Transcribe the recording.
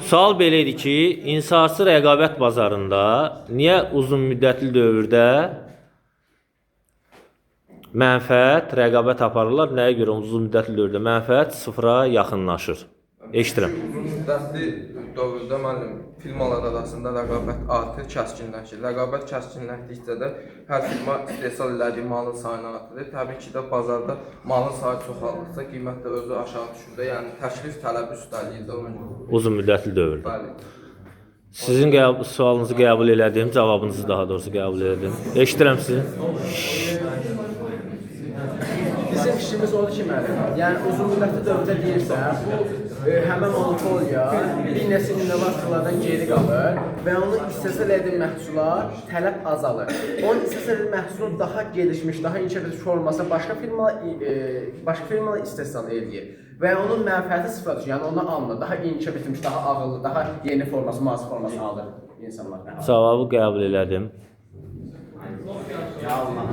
Sual belə idi ki, insafsız rəqabət bazarında niyə uzun müddətli dövrdə mənfəət, rəqabət aparırlar, nəyə görə uzun müddətli dövrdə mənfəət sıfıra yaxınlaşır? Eşidirəm. Uzun müddətli dövrdə müəllim firmalar arasında rəqabət artır, kəskinləşir. Rəqabət kəskinləşdikcə də hər firma istehsal elədiyi malın sayını artırır. Təbii ki də bazarda malın sayı çoxaldıqca qiymət də özü aşağı düşür də. Yəni təklif tələbi üstəliyir də onun. Uzun müddətli dövrdə. Bəli. Sizin sualınızı qəbul elədim, cavabınızı daha doğrusu qəbul elədim. Eşidirəm sizi. Bizim işimiz odur ki, müəllim, yəni uzun müddətli dövrdə deyirsə, bu həmən monopoliya bir neçə innovasiyalardan geri qalır və onun istehsal etdiyi məhsula tələb azalır. Onun istehsal etdiyi məhsulun daha gelişmiş, daha inkişaf etmiş olmasa başqa firmalar istehsal edir və onun mənfəəti sıfıra düşür. Yəni onu almır, daha inkişaf etmiş, daha ağıllı, daha yeni forması, müasir forması alır insanlar. Cavabı qəbul elədim. Ya Allah.